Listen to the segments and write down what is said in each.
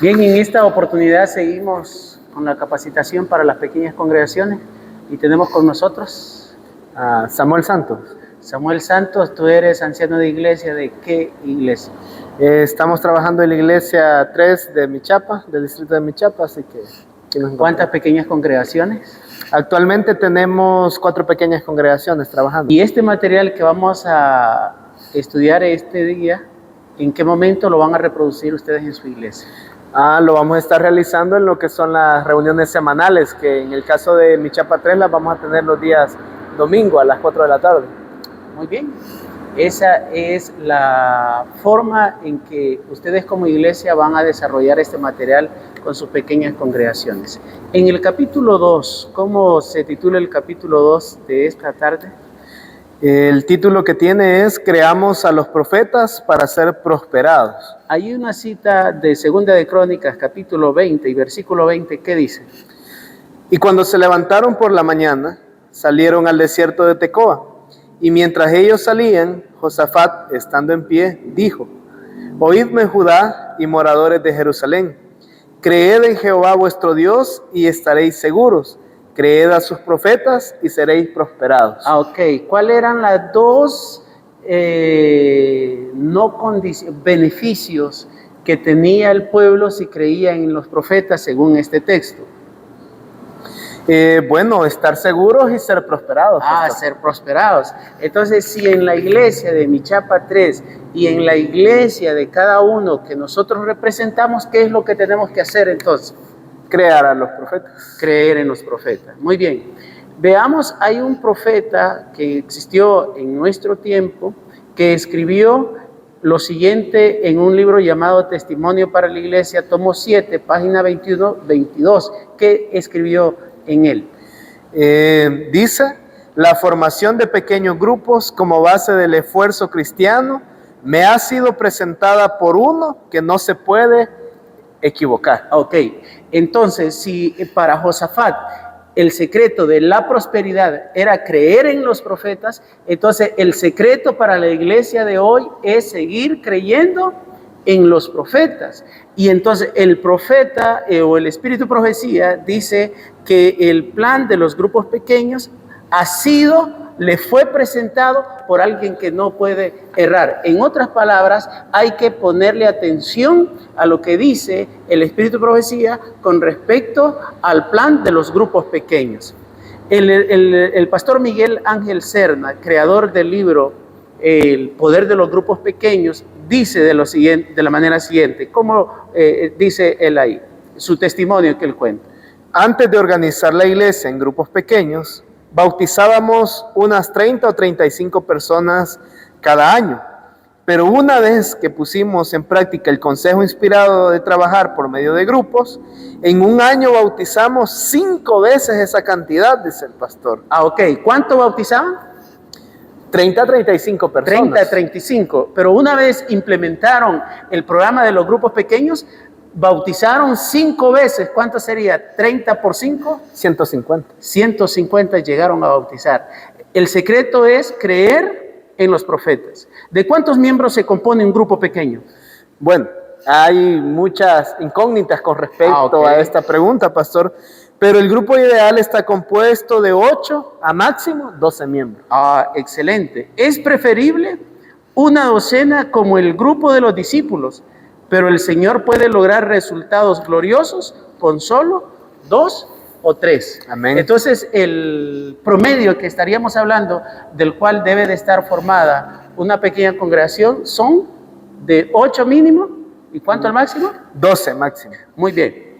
Bien, en esta oportunidad seguimos con la capacitación para las pequeñas congregaciones y tenemos con nosotros a Samuel Santos. Samuel Santos. Tú eres anciano de iglesia. ¿De qué iglesia? Estamos trabajando en la iglesia 3 de Michapa, del distrito de Michapa, así que... ¿Cuántas pequeñas congregaciones? Actualmente tenemos 4 pequeñas congregaciones trabajando. Y este material que vamos a estudiar este día, ¿en qué momento lo van a reproducir ustedes en su iglesia? Lo vamos a estar realizando en lo que son las reuniones semanales, que en el caso de Michapa 3 las vamos a tener los días domingo a las 4 de la tarde. Muy bien. Esa es la forma en que ustedes como iglesia van a desarrollar este material con sus pequeñas congregaciones. En el capítulo 2, ¿cómo se titula el capítulo 2 de esta tarde? El título que tiene es Creamos a los profetas para ser prosperados. Hay una cita de Segunda de Crónicas, capítulo 20 y versículo 20, ¿qué dice? Y cuando se levantaron por la mañana, salieron al desierto de Tecoa. Y mientras ellos salían, Josafat, estando en pie, dijo: Oídme, Judá y moradores de Jerusalén, creed en Jehová vuestro Dios y estaréis seguros. Creed a sus profetas y seréis prosperados. Ok. ¿Cuáles eran las dos beneficios que tenía el pueblo si creía en los profetas según este texto? Estar seguros y ser prosperados. Ser prosperados. Entonces, si en la iglesia de Michapa 3 y en la iglesia de cada uno que nosotros representamos, ¿qué es lo que tenemos que hacer entonces? Crear a los profetas. Creer en los profetas. Muy bien. Veamos, hay un profeta que existió en nuestro tiempo que escribió lo siguiente en un libro llamado Testimonio para la Iglesia, tomo 7, página 21-22. ¿Qué escribió en él? Dice: la formación de pequeños grupos como base del esfuerzo cristiano me ha sido presentada por uno que no se puede equivocar. Ok, entonces si para Josafat el secreto de la prosperidad era creer en los profetas, entonces el secreto para la iglesia de hoy es seguir creyendo en los profetas. Y entonces el profeta o el espíritu profecía dice que el plan de los grupos pequeños le fue presentado por alguien que no puede errar. En otras palabras, hay que ponerle atención a lo que dice el espíritu profecía con respecto al plan de los grupos pequeños. El pastor Miguel Ángel Serna, creador del libro El poder de los grupos pequeños, dice de la manera siguiente, como dice él ahí, su testimonio que él cuenta. Antes de organizar la iglesia en grupos pequeños, bautizábamos unas 30 o 35 personas cada año. Pero una vez que pusimos en práctica el consejo inspirado de trabajar por medio de grupos, en un año bautizamos 5 veces esa cantidad, dice el pastor. Ok. ¿Cuánto bautizaban? 30 a 35 personas. 30 a 35. Pero una vez implementaron el programa de los grupos pequeños, bautizaron 5 veces. ¿Cuánto sería? 30 por 5. 150. 150 llegaron a bautizar. El secreto es creer en los profetas. ¿De cuántos miembros se compone un grupo pequeño? Bueno, hay muchas incógnitas con respecto a esta pregunta, pastor. Pero el grupo ideal está compuesto de 8 a máximo 12 miembros. Excelente. Es preferible una docena como el grupo de los discípulos, pero el Señor puede lograr resultados gloriosos con solo 2 o 3. Amén. Entonces, el promedio que estaríamos hablando, del cual debe de estar formada una pequeña congregación, son de 8 mínimo. ¿Y cuánto al máximo? 12 máximo. Muy bien.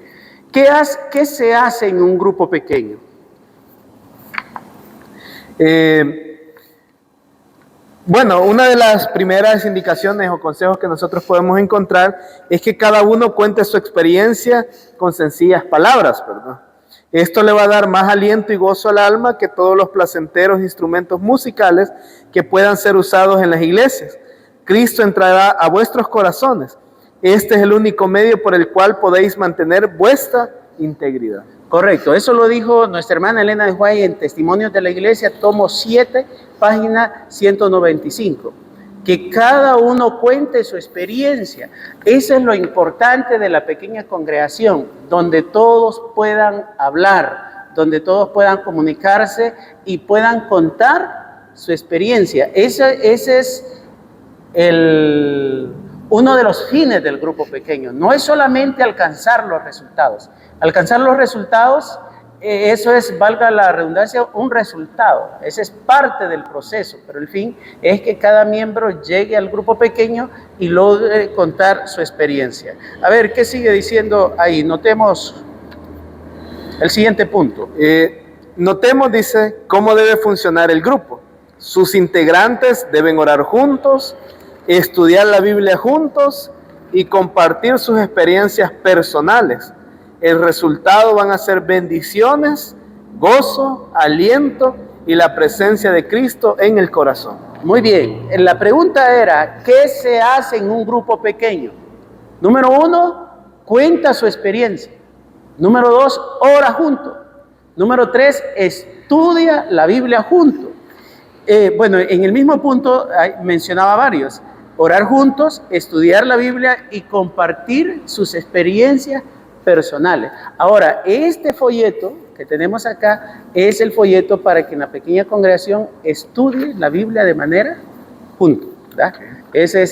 ¿Qué se hace en un grupo pequeño? Una de las primeras indicaciones o consejos que nosotros podemos encontrar es que cada uno cuente su experiencia con sencillas palabras, ¿verdad? Esto le va a dar más aliento y gozo al alma que todos los placenteros instrumentos musicales que puedan ser usados en las iglesias. Cristo entrará a vuestros corazones. Este es el único medio por el cual podéis mantener vuestra integridad. Correcto, eso lo dijo nuestra hermana Elena de Huay en Testimonios de la Iglesia, tomo 7, página 195. que cada uno cuente su experiencia. Eso es lo importante de la pequeña congregación, donde todos puedan hablar, donde todos puedan comunicarse y puedan contar su experiencia. Ese es uno de los fines del grupo pequeño. No es solamente alcanzar los resultados. Alcanzar los resultados, eso es, valga la redundancia, un resultado. Ese es parte del proceso, pero el fin es que cada miembro llegue al grupo pequeño y logre contar su experiencia. A ver, ¿qué sigue diciendo ahí? Notemos el siguiente punto. Notemos, dice, cómo debe funcionar el grupo. Sus integrantes deben orar juntos, estudiar la Biblia juntos y compartir sus experiencias personales. El resultado van a ser bendiciones, gozo, aliento y la presencia de Cristo en el corazón. Muy bien, la pregunta era, ¿qué se hace en un grupo pequeño? Número 1, cuenta su experiencia. Número 2, ora junto. Número 3, estudia la Biblia junto. Bueno, en el mismo punto mencionaba varios. Orar juntos, estudiar la Biblia y compartir sus experiencias personales. Ahora, este folleto que tenemos acá es el folleto para que en la pequeña congregación estudie la Biblia de manera junto, ¿verdad?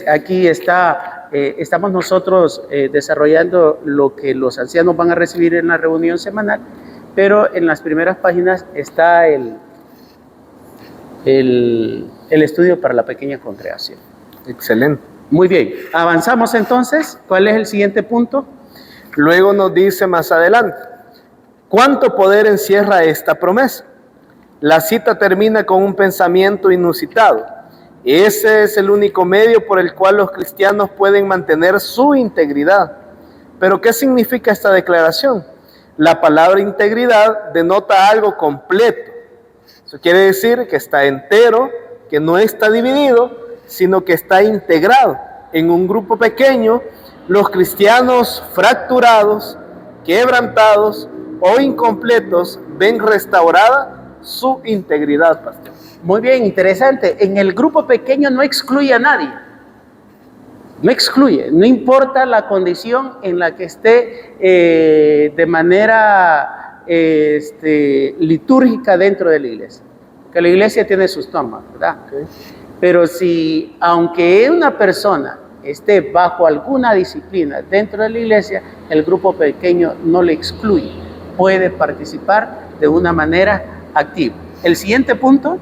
Aquí está, estamos nosotros desarrollando lo que los ancianos van a recibir en la reunión semanal, pero en las primeras páginas está el estudio para la pequeña congregación. Excelente. Muy bien, avanzamos entonces. ¿Cuál es el siguiente punto? Luego nos dice más adelante, ¿cuánto poder encierra esta promesa? La cita termina con un pensamiento inusitado. Ese es el único medio por el cual los cristianos pueden mantener su integridad. ¿Pero qué significa esta declaración? La palabra integridad denota algo completo. Eso quiere decir que está entero, que no está dividido, sino que está integrado. En un grupo pequeño, los cristianos fracturados, quebrantados o incompletos ven restaurada su integridad, pastor. Muy bien, interesante. En el grupo pequeño no excluye a nadie. No excluye, no importa la condición en la que esté de manera litúrgica dentro de la iglesia. Que la iglesia tiene sus normas, ¿verdad? Okay. Pero si, aunque una persona esté bajo alguna disciplina dentro de la iglesia, el grupo pequeño no le excluye, puede participar de una manera activa. El siguiente punto.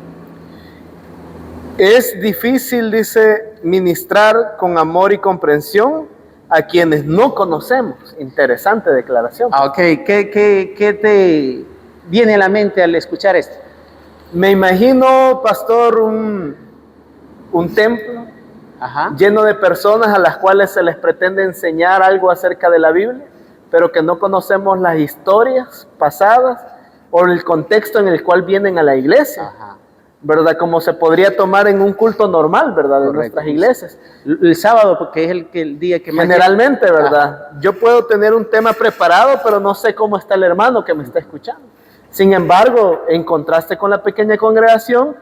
Es difícil, dice, ministrar con amor y comprensión a quienes no conocemos. Interesante declaración. Ok, ¿qué te viene a la mente al escuchar esto? Me imagino, pastor, un templo lleno de personas a las cuales se les pretende enseñar algo acerca de la Biblia, pero que no conocemos las historias pasadas o el contexto en el cual vienen a la iglesia, ¿verdad? Como se podría tomar en un culto normal, ¿verdad? De nuestras iglesias. El sábado, porque es el día que más... Generalmente, ¿verdad? Yo puedo tener un tema preparado, pero no sé cómo está el hermano que me está escuchando. Sin embargo, en contraste con la pequeña congregación,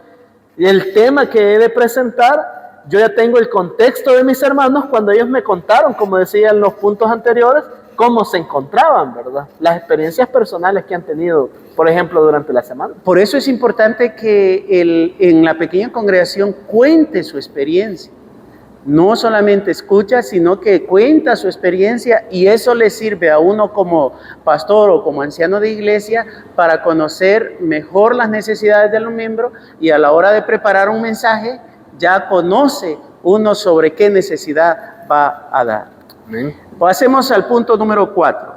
el tema que he de presentar, yo ya tengo el contexto de mis hermanos cuando ellos me contaron, como decía en los puntos anteriores, cómo se encontraban, ¿verdad? Las experiencias personales que han tenido, por ejemplo, durante la semana. Por eso es importante que en la pequeña congregación cuente su experiencia. No solamente escucha, sino que cuenta su experiencia, y eso le sirve a uno como pastor o como anciano de iglesia para conocer mejor las necesidades de los miembros, y a la hora de preparar un mensaje ya conoce uno sobre qué necesidad va a dar. Amén. Pasemos al punto número 4.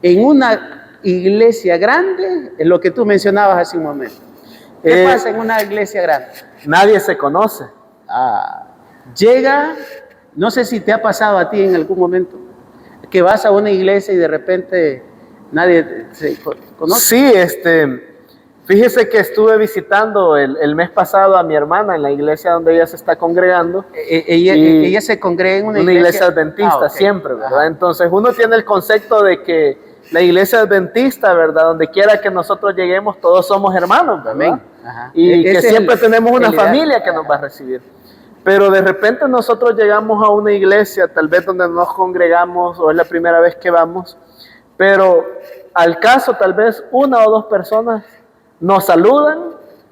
En una iglesia grande, es lo que tú mencionabas hace un momento. ¿Qué pasa en una iglesia grande? Nadie se conoce. Llega, no sé si te ha pasado a ti en algún momento, que vas a una iglesia y de repente nadie se conoce. Sí, fíjese que estuve visitando el mes pasado a mi hermana en la iglesia donde ella se está congregando. Ella se congrega en una iglesia adventista, okay. Siempre, ¿verdad? Entonces uno tiene el concepto de que la iglesia adventista, ¿verdad? Donde quiera que nosotros lleguemos, todos somos hermanos, ¿verdad? Y que siempre tenemos una familia que nos va a recibir. Pero de repente nosotros llegamos a una iglesia, tal vez donde nos congregamos o es la primera vez que vamos, pero al caso tal vez una o dos personas nos saludan,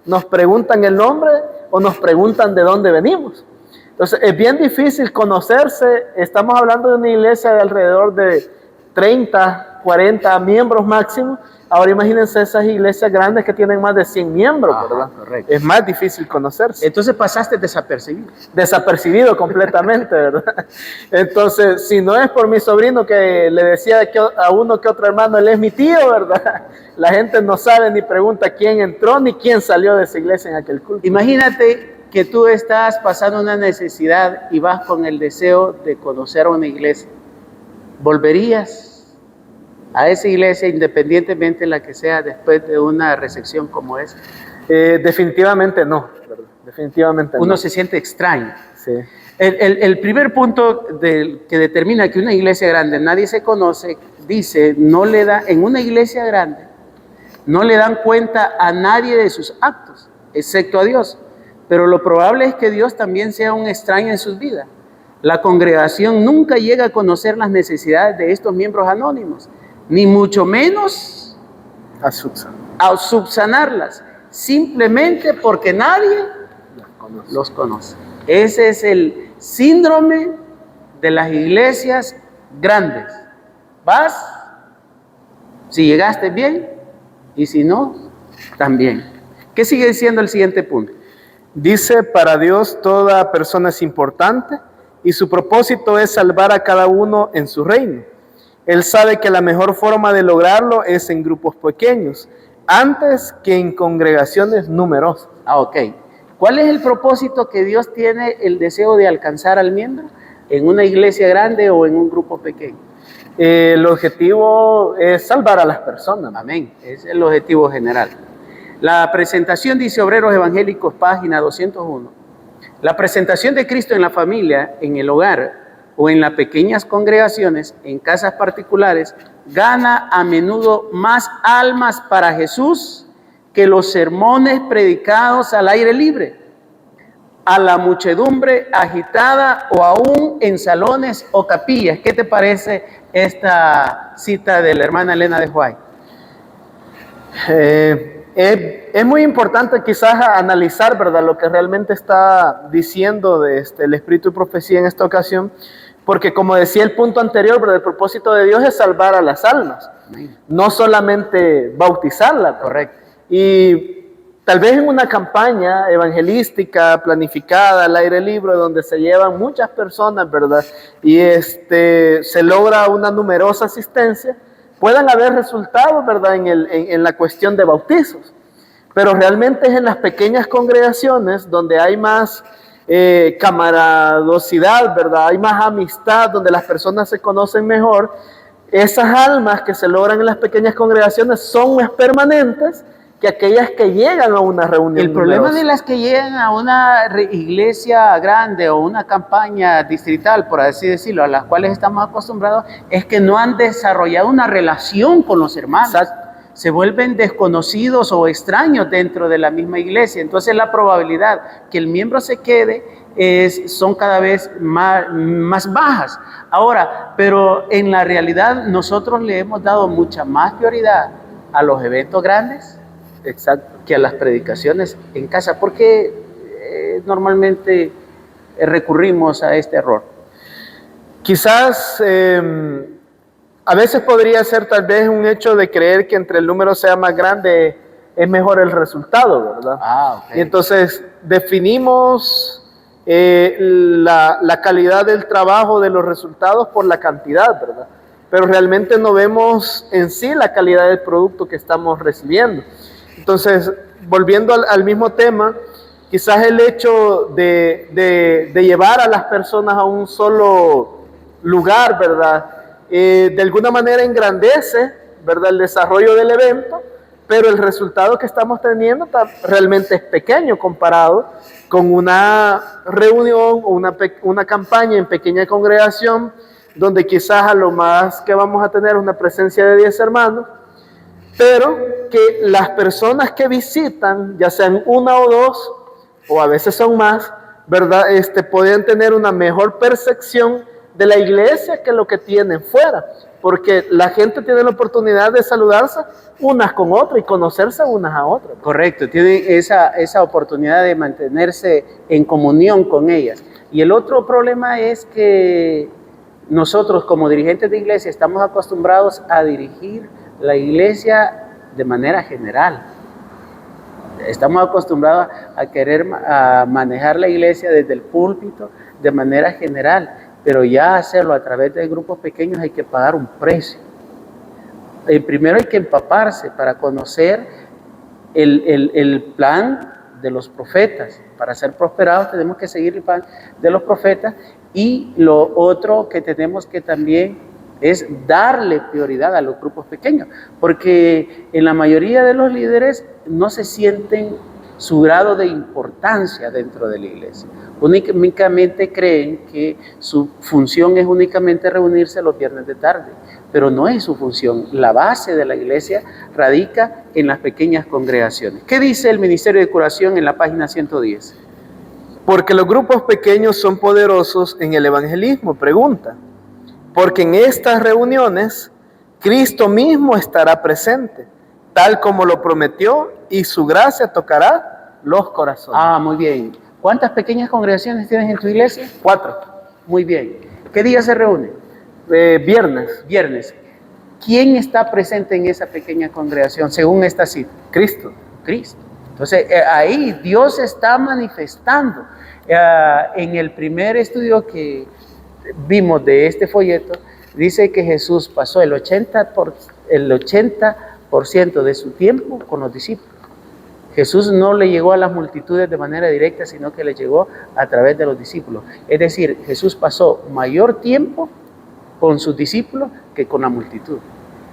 nos preguntan el nombre o nos preguntan de dónde venimos. Entonces es bien difícil conocerse. Estamos hablando de una iglesia de alrededor de 30, 40 miembros máximo. Ahora imagínense esas iglesias grandes que tienen más de 100 miembros, ¿verdad? Correcto. Es más difícil conocerse. Entonces pasaste desapercibido. Desapercibido completamente, ¿verdad? Entonces, si no es por mi sobrino que le decía que a uno que otro hermano, él es mi tío, ¿verdad? La gente no sabe ni pregunta quién entró ni quién salió de esa iglesia en aquel culto. Imagínate que tú estás pasando una necesidad y vas con el deseo de conocer una iglesia. ¿Volverías a esa iglesia independientemente de la que sea después de una recepción como esa? Definitivamente no, ¿verdad? Definitivamente Uno no. se siente extraño. Sí. El primer punto que determina que una iglesia grande nadie se conoce, dice, en una iglesia grande no le dan cuenta a nadie de sus actos, excepto a Dios. Pero lo probable es que Dios también sea un extraño en sus vidas. La congregación nunca llega a conocer las necesidades de estos miembros anónimos, ni mucho menos a subsanarlas, simplemente porque nadie los conoce. Ese es el síndrome de las iglesias grandes. Vas, si llegaste bien, y si no, también. ¿Qué sigue diciendo el siguiente punto? Dice, para Dios toda persona es importante y su propósito es salvar a cada uno en su reino. Él sabe que la mejor forma de lograrlo es en grupos pequeños, antes que en congregaciones numerosas. Ok. ¿Cuál es el propósito que Dios tiene el deseo de alcanzar al miembro? ¿En una iglesia grande o en un grupo pequeño? El objetivo es salvar a las personas. Amén. Es el objetivo general. La presentación, dice Obreros Evangélicos, página 201. La presentación de Cristo en la familia, en el hogar o en las pequeñas congregaciones, en casas particulares, gana a menudo más almas para Jesús que los sermones predicados al aire libre, a la muchedumbre agitada o aún en salones o capillas. ¿Qué te parece esta cita de la hermana Elena de White? Es muy importante quizás analizar, ¿verdad?, lo que realmente está diciendo el Espíritu y Profecía en esta ocasión, porque como decía el punto anterior, ¿verdad?, el propósito de Dios es salvar a las almas, no solamente bautizarlas. Correcto. Y tal vez en una campaña evangelística planificada al aire libre donde se llevan muchas personas, ¿verdad?, y se logra una numerosa asistencia, puedan haber resultados, ¿verdad?, en la cuestión de bautizos. Pero realmente es en las pequeñas congregaciones donde hay más camaradosidad, ¿verdad?, hay más amistad, donde las personas se conocen mejor. Esas almas que se logran en las pequeñas congregaciones son más permanentes que aquellas que llegan a una reunión. El problema de las que llegan a una iglesia grande o una campaña distrital, por así decirlo, a las cuales estamos acostumbrados, es que no han desarrollado una relación con los hermanos. Exacto. Se vuelven desconocidos o extraños dentro de la misma iglesia. Entonces la probabilidad que el miembro se quede son cada vez más bajas. Ahora, pero en la realidad nosotros le hemos dado mucha más prioridad a los eventos grandes, exacto, que a las predicaciones en casa. ¿Por qué normalmente recurrimos a este error? Quizás a veces podría ser tal vez un hecho de creer que entre el número sea más grande es mejor el resultado, ¿verdad? Okay. Y entonces definimos la calidad del trabajo, de los resultados por la cantidad, ¿verdad? Pero realmente no vemos en sí la calidad del producto que estamos recibiendo. Entonces, volviendo al mismo tema, quizás el hecho de llevar a las personas a un solo lugar, ¿verdad?, de alguna manera engrandece, ¿verdad?, el desarrollo del evento, pero el resultado que estamos teniendo realmente es pequeño comparado con una reunión o una campaña en pequeña congregación, donde quizás a lo más que vamos a tener una presencia de 10 hermanos, pero que las personas que visitan, ya sean una o dos, o a veces son más, ¿verdad? Podían tener una mejor percepción de la iglesia que lo que tienen fuera, porque la gente tiene la oportunidad de saludarse unas con otras y conocerse unas a otras. Correcto, tienen esa oportunidad de mantenerse en comunión con ellas. Y el otro problema es que nosotros como dirigentes de iglesia estamos acostumbrados a dirigir la iglesia de manera general. Estamos acostumbrados a querer manejar la iglesia desde el púlpito de manera general, pero ya hacerlo a través de grupos pequeños hay que pagar un precio. Primero hay que empaparse para conocer el plan de los profetas. Para ser prosperados tenemos que seguir el plan de los profetas, y lo otro que tenemos que también es darle prioridad a los grupos pequeños, porque en la mayoría de los líderes no se sienten su grado de importancia dentro de la iglesia. Únicamente creen que su función es únicamente reunirse los viernes de tarde, pero no es su función. La base de la iglesia radica en las pequeñas congregaciones. ¿Qué dice el Ministerio de Curación en la página 110? Porque los grupos pequeños son poderosos en el evangelismo, pregunta. Porque en estas reuniones Cristo mismo estará presente, tal como lo prometió, y su gracia tocará los corazones. Ah, muy bien. ¿Cuántas pequeñas congregaciones tienes en tu iglesia? 4. Muy bien. ¿Qué día se reúnen? Viernes. Viernes. ¿Quién está presente en esa pequeña congregación según esta cita? Cristo. Cristo. Entonces, ahí Dios está manifestando. En el primer estudio que vimos de este folleto, dice que Jesús pasó el 80% de su tiempo con los discípulos. Jesús no le llegó a las multitudes de manera directa, sino que le llegó a través de los discípulos. Es decir, Jesús pasó mayor tiempo con sus discípulos que con la multitud.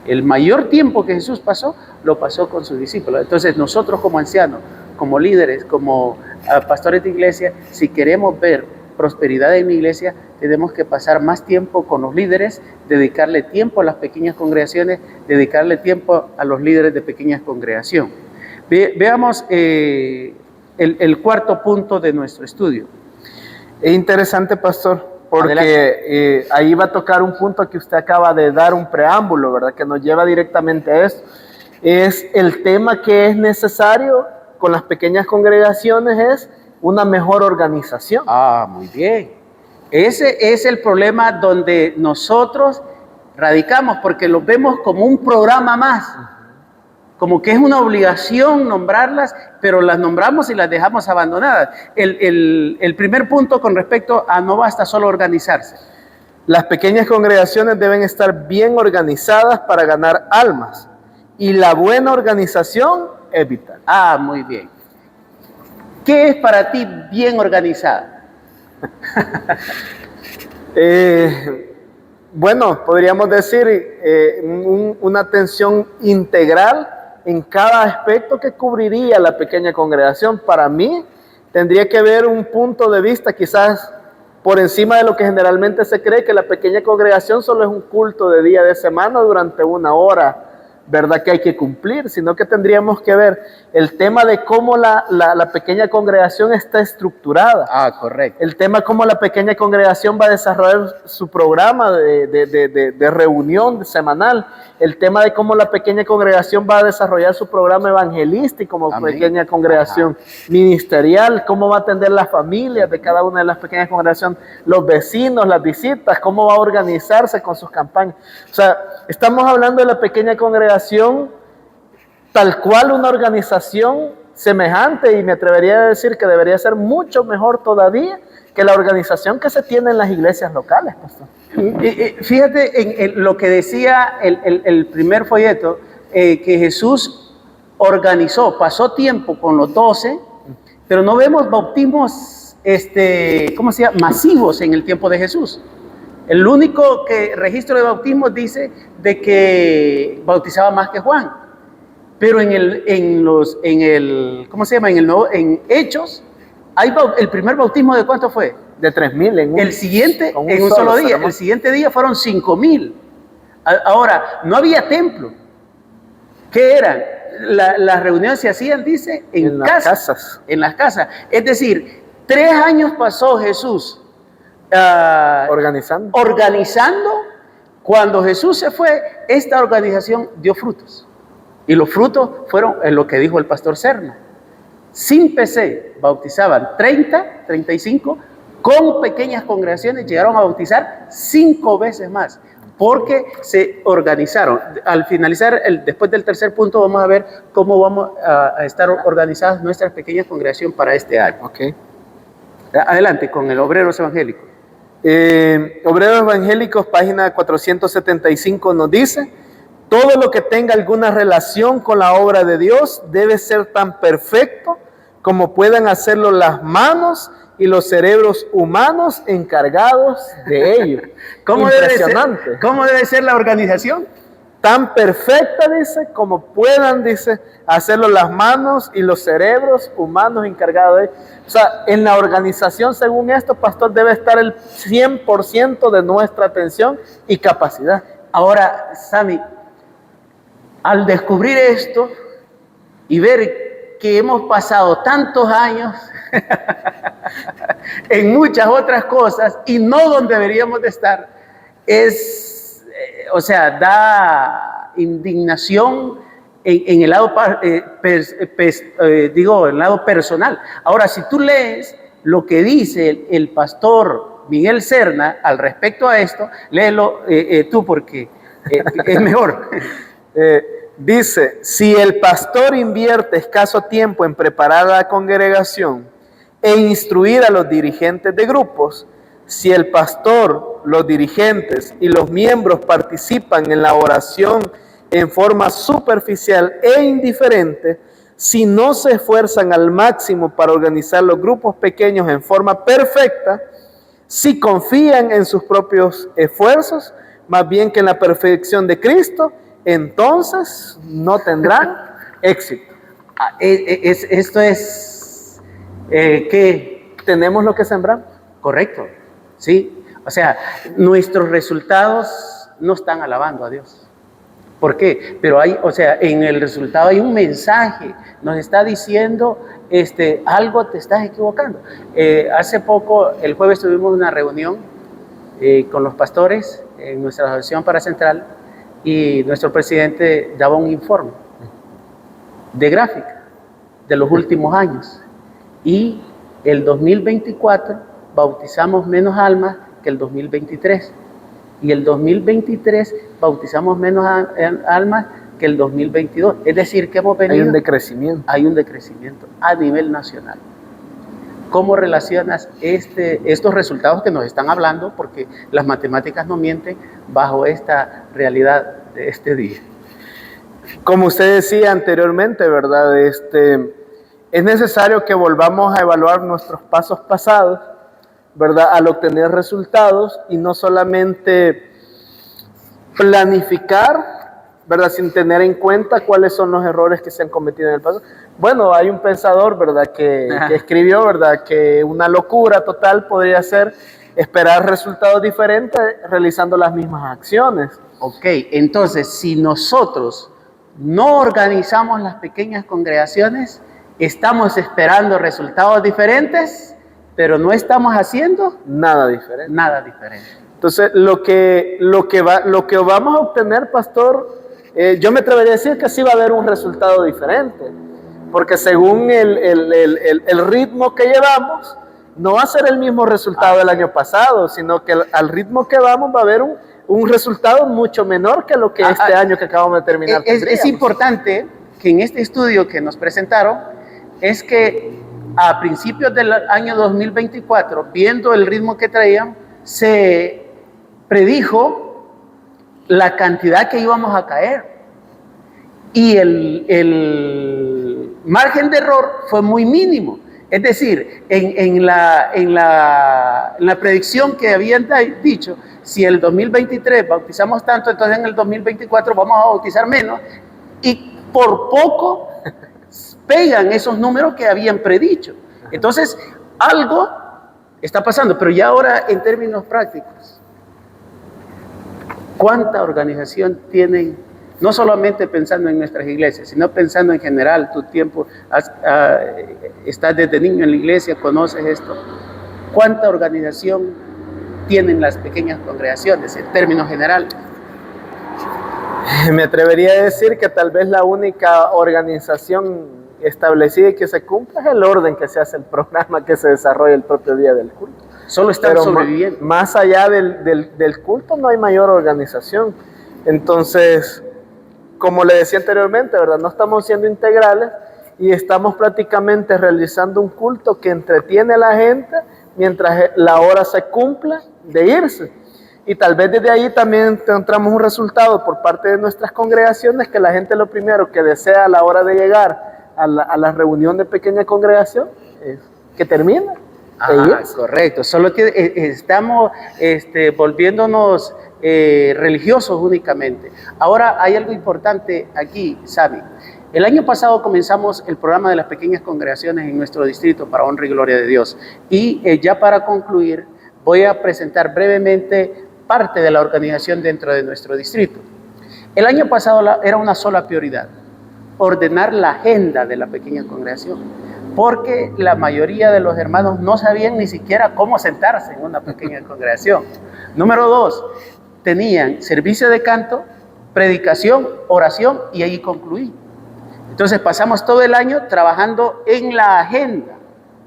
El mayor tiempo que Jesús pasó, lo pasó con sus discípulos. Entonces nosotros como ancianos, como líderes, como pastores de iglesia, si queremos ver prosperidad en la iglesia, tenemos que pasar más tiempo con los líderes, dedicarle tiempo a las pequeñas congregaciones, dedicarle tiempo a los líderes de pequeñas congregaciones. Veamos el cuarto punto de nuestro estudio. Es interesante, pastor, porque ahí va a tocar un punto que usted acaba de dar un preámbulo, ¿verdad? Que nos lleva directamente a esto. Es el tema que es necesario con las pequeñas congregaciones, es una mejor organización. Ah, muy bien. Ese es el problema donde nosotros radicamos, porque lo vemos como un programa más, como que es una obligación nombrarlas, pero las nombramos y las dejamos abandonadas. El primer punto con respecto a no basta solo organizarse. Las pequeñas congregaciones deben estar bien organizadas para ganar almas, y la buena organización es vital. Ah, muy bien. ¿Qué es para ti bien organizada? Bueno, podríamos decir una atención integral en cada aspecto que cubriría la pequeña congregación. Para mí, tendría que haber un punto de vista quizás por encima de lo que generalmente se cree, que la pequeña congregación solo es un culto de día de semana durante 1 hora, ¿verdad? Que hay que cumplir, sino que tendríamos que ver el tema de cómo la pequeña congregación está estructurada. Ah, correcto. El tema cómo la pequeña congregación va a desarrollar su programa de reunión semanal. El tema de cómo la pequeña congregación va a desarrollar su programa evangelístico como Amén. Pequeña congregación. Ajá. Ministerial, cómo va a atender las familias de cada una de las pequeñas congregaciones, los vecinos, las visitas, cómo va a organizarse con sus campañas. O sea, estamos hablando de la pequeña congregación tal cual una organización semejante, y me atrevería a decir que debería ser mucho mejor todavía que la organización que se tiene en las iglesias locales, pastor. Fíjate en lo que decía el primer folleto, que Jesús organizó, pasó tiempo con los 12, pero no vemos bautismos ¿cómo se llama? Masivos en el tiempo de Jesús. El único registro de bautismos dice de que bautizaba más que Juan. Pero en Hechos, el primer bautismo ¿de cuánto fue? De 3,000 el siguiente, en un solo día. El siguiente día fueron 5,000. Ahora, no había templo. ¿Qué eran? Las reuniones se hacían, dice, en las casas. En las casas. Es decir, 3 años pasó Jesús Organizando. organizando. Cuando Jesús se fue, esta organización dio frutos. Y los frutos fueron lo que dijo el pastor Serna. Sin PC bautizaban 30, 35, con pequeñas congregaciones llegaron a bautizar 5 veces más, porque se organizaron. Al finalizar, después del tercer punto, vamos a ver cómo vamos a estar organizadas nuestras pequeñas congregaciones para este año. Okay. Adelante con el Obreros Evangélicos. Obreros Evangélicos, página 475, nos dice: todo lo que tenga alguna relación con la obra de Dios debe ser tan perfecto como puedan hacerlo las manos y los cerebros humanos encargados de ello. ¿Cómo debe ser la organización? Tan perfecta, dice, como puedan, dice, hacerlo las manos y los cerebros humanos encargados de ello. O sea, en la organización, según esto, pastor, debe estar el 100% de nuestra atención y capacidad. Ahora, Sammy, al descubrir esto y ver que hemos pasado tantos años en muchas otras cosas y no donde deberíamos de estar, da indignación en el lado, en el lado personal. Ahora, si tú lees lo que dice el pastor Miguel Serna al respecto a esto, léelo tú porque es mejor. Dice: si el pastor invierte escaso tiempo en preparar a la congregación e instruir a los dirigentes de grupos, si el pastor, los dirigentes y los miembros participan en la oración en forma superficial e indiferente, si no se esfuerzan al máximo para organizar los grupos pequeños en forma perfecta, si confían en sus propios esfuerzos más bien que en la perfección de Cristo, entonces no tendrán éxito. Esto es que tenemos lo que sembramos. Correcto, sí. O sea, nuestros resultados no están alabando a Dios. ¿Por qué? Pero en el resultado hay un mensaje, nos está diciendo, algo te estás equivocando. Hace poco, el jueves, tuvimos una reunión con los pastores en nuestra asociación paracentral y nuestro presidente daba un informe de gráfica de los últimos años. Y el 2024 bautizamos menos almas que el 2023. Y el 2023 bautizamos menos almas que el 2022. Es decir, que hemos venido... Hay un decrecimiento. Hay un decrecimiento a nivel nacional. ¿Cómo relacionas estos resultados que nos están hablando? Porque las matemáticas no mienten bajo esta realidad de este día. Como usted decía anteriormente, ¿verdad? Es necesario que volvamos a evaluar nuestros pasos pasados, ¿verdad? Al obtener resultados y no solamente planificar, ¿verdad? Sin tener en cuenta cuáles son los errores que se han cometido en el pasado. Bueno, hay un pensador, ¿verdad? Que escribió, ¿verdad? Que una locura total podría ser esperar resultados diferentes realizando las mismas acciones. Ok, entonces si nosotros no organizamos las pequeñas congregaciones, estamos esperando resultados diferentes, pero no estamos haciendo nada diferente. Nada diferente. Entonces, lo que vamos a obtener, pastor, yo me atrevería a decir que sí va a haber un resultado diferente, porque según el ritmo que llevamos, no va a ser el mismo resultado del año pasado, sino que al ritmo que vamos va a haber un resultado mucho menor que lo que este año que acabamos de terminar. Es importante que en este estudio que nos presentaron, es que a principios del año 2024, viendo el ritmo que traían, se predijo la cantidad que íbamos a caer. Y el margen de error fue muy mínimo. Es decir, en la predicción que habían dicho, si el 2023 bautizamos tanto, entonces en el 2024 vamos a bautizar menos. Y por poco pegan esos números que habían predicho. Entonces, algo está pasando. Pero ya ahora, en términos prácticos, ¿cuánta organización tienen No solamente pensando en nuestras iglesias, sino pensando en general. Tu tiempo, estás desde niño en la iglesia, conoces esto. ¿Cuánta organización tienen las pequeñas congregaciones en términos generales? Me atrevería a decir que tal vez la única organización establecida y que se cumple es el orden que se hace el programa que se desarrolla el propio día del culto. Solo están sobreviviendo. Más allá del culto no hay mayor organización. Entonces, como le decía anteriormente, ¿verdad? No estamos siendo integrales y estamos prácticamente realizando un culto que entretiene a la gente mientras la hora se cumpla de irse. Y tal vez desde ahí también encontramos un resultado por parte de nuestras congregaciones, que la gente lo primero que desea a la hora de llegar a la reunión de pequeña congregación es que termine. Correcto. Solo estamos volviéndonos religiosos únicamente. Ahora hay algo importante aquí, Sami. El año pasado comenzamos el programa de las pequeñas congregaciones en nuestro distrito para honra y gloria de Dios. Y ya para concluir, voy a presentar brevemente parte de la organización dentro de nuestro distrito. El año pasado era una sola prioridad: ordenar la agenda de la pequeña congregación, porque la mayoría de los hermanos no sabían ni siquiera cómo sentarse en una pequeña congregación. Número 2, tenían servicio de canto, predicación, oración, y ahí concluí. Entonces pasamos todo el año trabajando en la agenda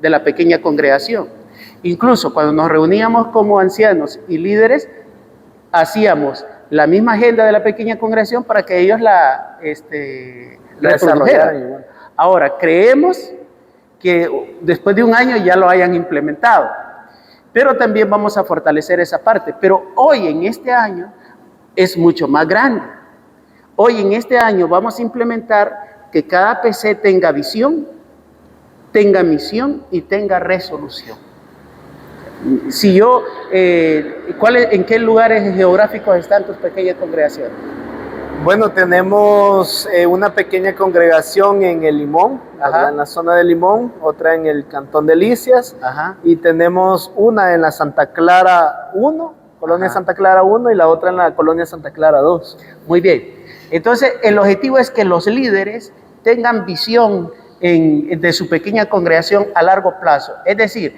de la pequeña congregación. Incluso cuando nos reuníamos como ancianos y líderes, hacíamos la misma agenda de la pequeña congregación para que ellos la reprodujeran. Ahora, creemos que después de un año ya lo hayan implementado, pero también vamos a fortalecer esa parte. Pero hoy, en este año, es mucho más grande. Hoy, en este año, vamos a implementar que cada PC tenga visión, tenga misión y tenga resolución. Si yo, ¿en qué lugares geográficos están tus pequeñas congregaciones? Bueno, tenemos una pequeña congregación en el Limón, en la zona de Limón, otra en el Cantón de Licias, y tenemos una en la Santa Clara 1, Colonia Santa Clara 1, y la otra en la Colonia Santa Clara 2. Muy bien. Entonces, el objetivo es que los líderes tengan visión de su pequeña congregación a largo plazo. Es decir,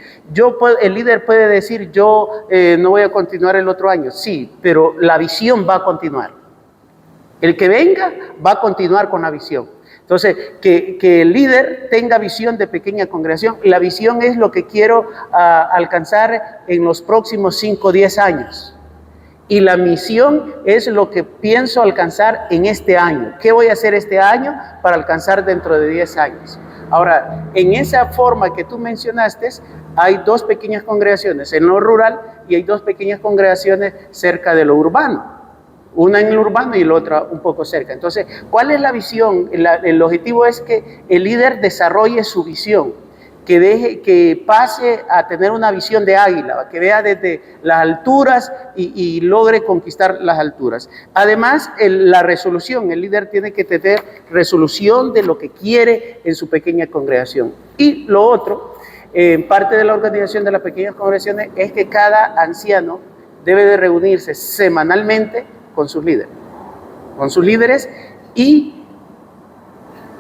el líder puede decir, yo no voy a continuar el otro año. Sí, pero la visión va a continuar. El que venga va a continuar con la visión. Entonces, que el líder tenga visión de pequeña congregación. La visión es lo que quiero alcanzar en los próximos 5 o 10 años. Y la misión es lo que pienso alcanzar en este año. ¿Qué voy a hacer este año para alcanzar dentro de 10 años? Ahora, en esa forma que tú mencionaste, hay 2 pequeñas congregaciones en lo rural y hay 2 pequeñas congregaciones cerca de lo urbano. Una en lo urbano y la otra un poco cerca. Entonces, ¿cuál es la visión? El objetivo es que el líder desarrolle su visión, que pase a tener una visión de águila, que vea desde las alturas y logre conquistar las alturas. Además, la resolución, el líder tiene que tener resolución de lo que quiere en su pequeña congregación. Y lo otro, parte de la organización de las pequeñas congregaciones, es que cada anciano debe de reunirse semanalmente con sus líderes, y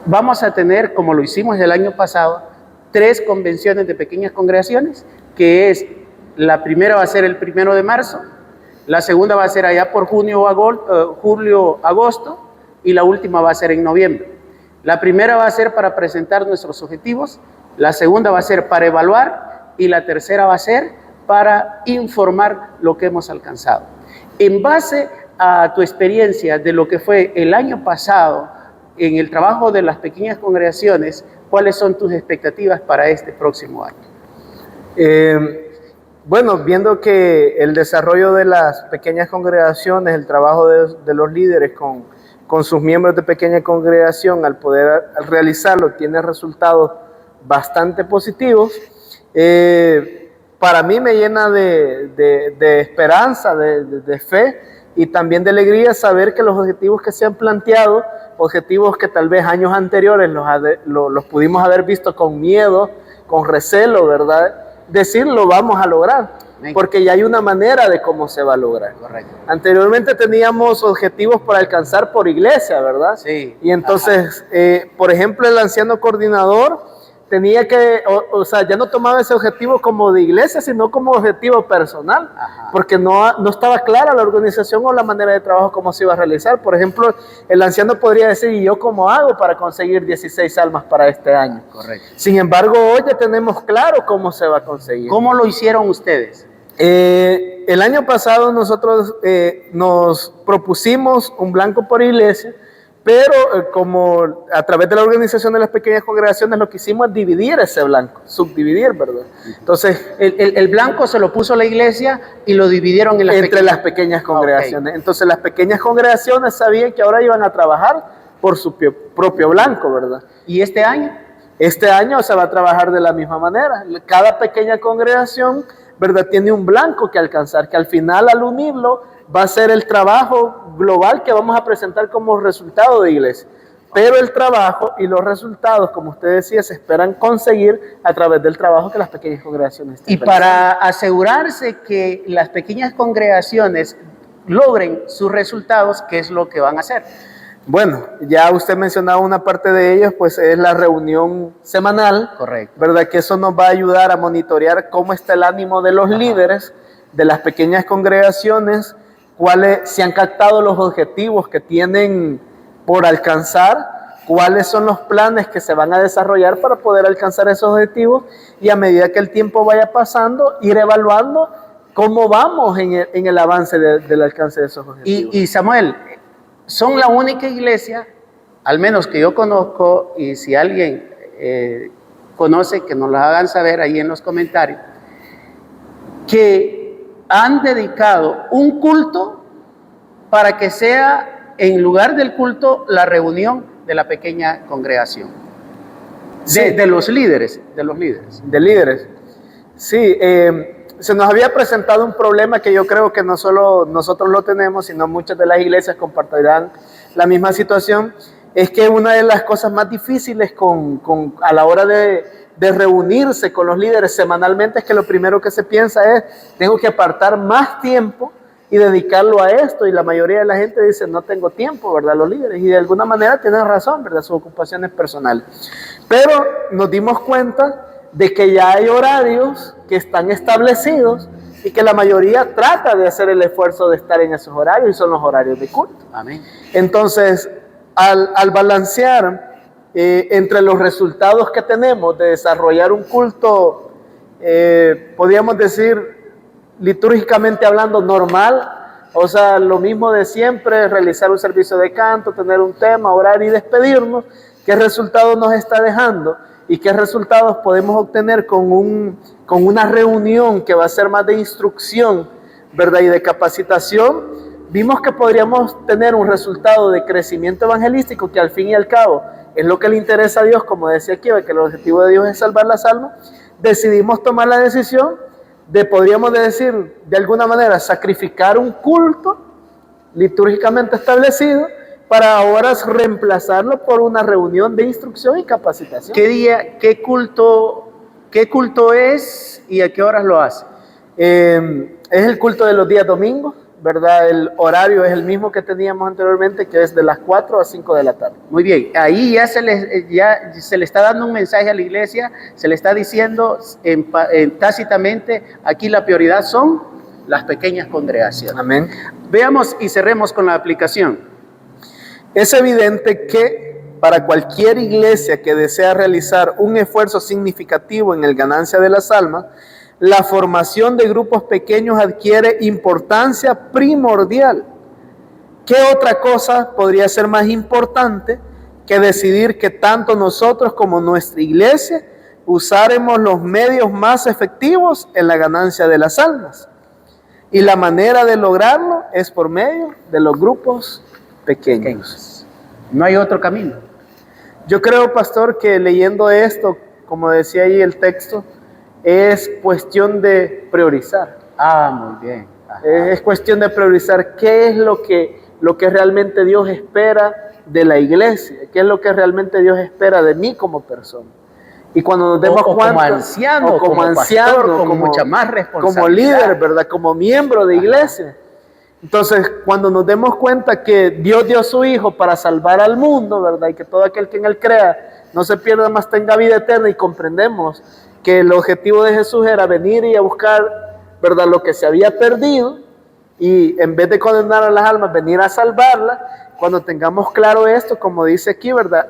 vamos a tener, como lo hicimos el año pasado, 3 convenciones de pequeñas congregaciones, que es, la primera va a ser el 1 de marzo, la segunda va a ser allá por julio, agosto, y la última va a ser en noviembre. La primera va a ser para presentar nuestros objetivos, la segunda va a ser para evaluar, y la tercera va a ser para informar lo que hemos alcanzado. En base a tu experiencia de lo que fue el año pasado en el trabajo de las pequeñas congregaciones, ¿cuáles son tus expectativas para este próximo año? Bueno, viendo que el desarrollo de las pequeñas congregaciones, el trabajo de los líderes con sus miembros de pequeña congregación, al realizarlo, tiene resultados bastante positivos, para mí me llena de esperanza, de fe, y también de alegría saber que los objetivos que se han planteado, objetivos que tal vez años anteriores los pudimos haber visto con miedo, con recelo, ¿verdad? Decir, lo vamos a lograr. Amén. porque ya hay una manera de cómo se va a lograr. Correcto. Anteriormente teníamos objetivos por alcanzar por iglesia, ¿verdad? Sí. Y entonces, por ejemplo, el anciano coordinador tenía que, o sea, ya no tomaba ese objetivo como de iglesia, sino como objetivo personal, Ajá. porque no estaba clara la organización o la manera de trabajo cómo se iba a realizar. Por ejemplo, el anciano podría decir, ¿y yo cómo hago para conseguir 16 almas para este año? Correcto. Sin embargo, hoy ya tenemos claro cómo se va a conseguir. ¿Cómo lo hicieron ustedes? El año pasado nosotros nos propusimos un blanco por iglesia, pero como a través de la organización de las pequeñas congregaciones lo que hicimos es dividir ese blanco, subdividir, ¿verdad? Entonces, El blanco se lo puso la iglesia y lo dividieron en entre las pequeñas congregaciones. Okay. Entonces las pequeñas congregaciones sabían que ahora iban a trabajar por su propio blanco, ¿verdad? ¿Y este año? Este año se va a trabajar de la misma manera. Cada pequeña congregación, ¿verdad?, tiene un blanco que alcanzar, que al final, al unirlo, va a ser el trabajo global que vamos a presentar como resultado de iglesia. Pero el trabajo y los resultados, como usted decía, se esperan conseguir a través del trabajo que las pequeñas congregaciones están Y para asegurarse que las pequeñas congregaciones logren sus resultados, ¿qué es lo que van a hacer? Bueno, ya usted mencionaba una parte de ellos, pues es la reunión semanal. Correcto. ¿Verdad? Que eso nos va a ayudar a monitorear cómo está el ánimo de los líderes de las pequeñas congregaciones, cuáles se han captado los objetivos que tienen por alcanzar, cuáles son los planes que se van a desarrollar para poder alcanzar esos objetivos, y a medida que el tiempo vaya pasando, ir evaluando cómo vamos en el avance del alcance de esos objetivos. Y Samuel, son la única iglesia, al menos que yo conozco, y si alguien conoce, que nos lo hagan saber ahí en los comentarios, que han dedicado un culto para que sea, en lugar del culto, la reunión de la pequeña congregación. Sí. De los líderes, de los líderes. De líderes. Sí, se nos había presentado un problema que yo creo que no solo nosotros lo tenemos, sino muchas de las iglesias compartirán la misma situación. Es que una de las cosas más difíciles a la hora de reunirse con los líderes semanalmente es que lo primero que se piensa es, tengo que apartar más tiempo y dedicarlo a esto, y la mayoría de la gente dice, no tengo tiempo, ¿verdad? Los líderes, y de alguna manera tienen razón, ¿verdad? Sus ocupaciones personales. Pero nos dimos cuenta de que ya hay horarios que están establecidos y que la mayoría trata de hacer el esfuerzo de estar en esos horarios, y son los horarios de culto. Amén. Entonces, al balancear entre los resultados que tenemos de desarrollar un culto, podríamos decir, litúrgicamente hablando, normal, o sea, lo mismo de siempre, realizar un servicio de canto, tener un tema, orar y despedirnos, ¿qué resultados nos está dejando? ¿Y qué resultados podemos obtener con una reunión que va a ser más de instrucción, ¿verdad?, y de capacitación? Vimos que podríamos tener un resultado de crecimiento evangelístico que al fin y al cabo es lo que le interesa a Dios, como decía aquí, que el objetivo de Dios es salvar las almas. Decidimos tomar la decisión de, podríamos decir, de alguna manera, sacrificar un culto litúrgicamente establecido para ahora reemplazarlo por una reunión de instrucción y capacitación. ¿Qué día, qué culto es y a qué horas lo hace? Es el culto de los días domingos, ¿verdad? El horario es el mismo que teníamos anteriormente, que es de las 4 a 5 de la tarde. Muy bien, ahí ya se le está dando un mensaje a la iglesia, se le está diciendo tácitamente, aquí la prioridad son las pequeñas congregaciones. Amén. Veamos y cerremos con la aplicación. Es evidente que para cualquier iglesia que desea realizar un esfuerzo significativo en el ganancia de las almas, la formación de grupos pequeños adquiere importancia primordial. ¿Qué otra cosa podría ser más importante que decidir que tanto nosotros como nuestra iglesia usaremos los medios más efectivos en la ganancia de las almas? Y la manera de lograrlo es por medio de los grupos pequeños. No hay otro camino. Yo creo, pastor, que leyendo esto, como decía ahí el texto, es cuestión de priorizar. Muy bien. Es cuestión de priorizar qué es lo que realmente Dios espera de la iglesia, qué es lo que realmente Dios espera de mí como persona. Y cuando nos demos o cuenta, como anciano, o como pastor, anciano, con mucha más como responsabilidad. líder, ¿verdad? Como miembro de iglesia. Entonces, cuando nos demos cuenta que Dios dio a su Hijo para salvar al mundo, ¿verdad? Y que todo aquel que en Él crea no se pierda, más tenga vida eterna, y comprendemos que el objetivo de Jesús era venir y a buscar, ¿verdad?, lo que se había perdido, y en vez de condenar a las almas, venir a salvarlas. Cuando tengamos claro esto, como dice aquí, ¿verdad?,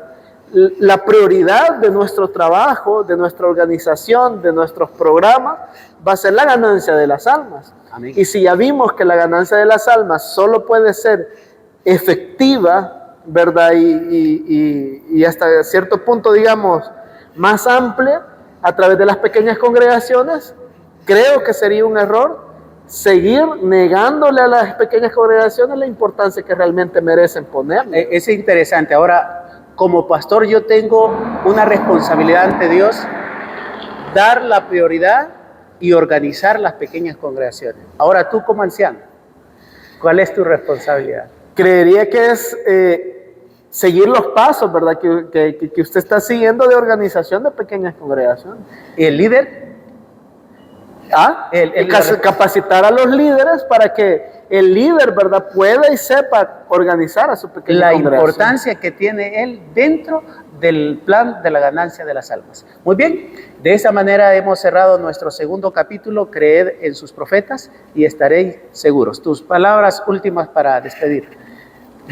la prioridad de nuestro trabajo, de nuestra organización, de nuestros programas, va a ser la ganancia de las almas. Amén. Y si ya vimos que la ganancia de las almas solo puede ser efectiva, ¿verdad?, y hasta cierto punto, digamos, más amplia, a través de las pequeñas congregaciones, creo que sería un error seguir negándole a las pequeñas congregaciones la importancia que realmente merecen ponerle. Es interesante. Ahora, como pastor, yo tengo una responsabilidad ante Dios, dar la prioridad y organizar las pequeñas congregaciones. Ahora, tú como anciano, ¿cuál es tu responsabilidad? Creería que es seguir los pasos, ¿verdad?, que usted está siguiendo de organización de pequeñas congregaciones. ¿Y el líder? Capacitar a los líderes para que el líder, ¿verdad?, pueda y sepa organizar a su pequeña congregación. La importancia que tiene él dentro del plan de la ganancia de las almas. Muy bien, de esa manera hemos cerrado nuestro segundo capítulo, Creed en sus profetas y estaréis seguros. Tus palabras últimas para despedir.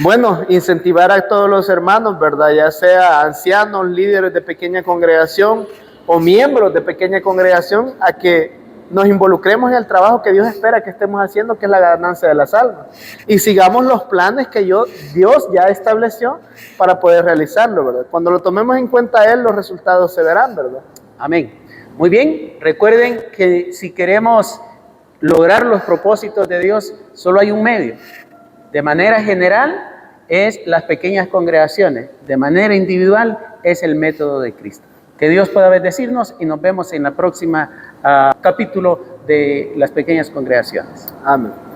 Bueno, incentivar a todos los hermanos, ¿verdad?, ya sea ancianos, líderes de pequeña congregación o miembros de pequeña congregación, a que nos involucremos en el trabajo que Dios espera que estemos haciendo, que es la ganancia de las almas. Y sigamos los planes que Dios ya estableció para poder realizarlo, ¿verdad? Cuando lo tomemos en cuenta Él, los resultados se verán, ¿verdad? Amén. Muy bien, recuerden que si queremos lograr los propósitos de Dios, solo hay un medio. De manera general, es las pequeñas congregaciones. De manera individual, es el método de Cristo. Que Dios pueda bendecirnos y nos vemos en la próxima capítulo de las pequeñas congregaciones. Amén.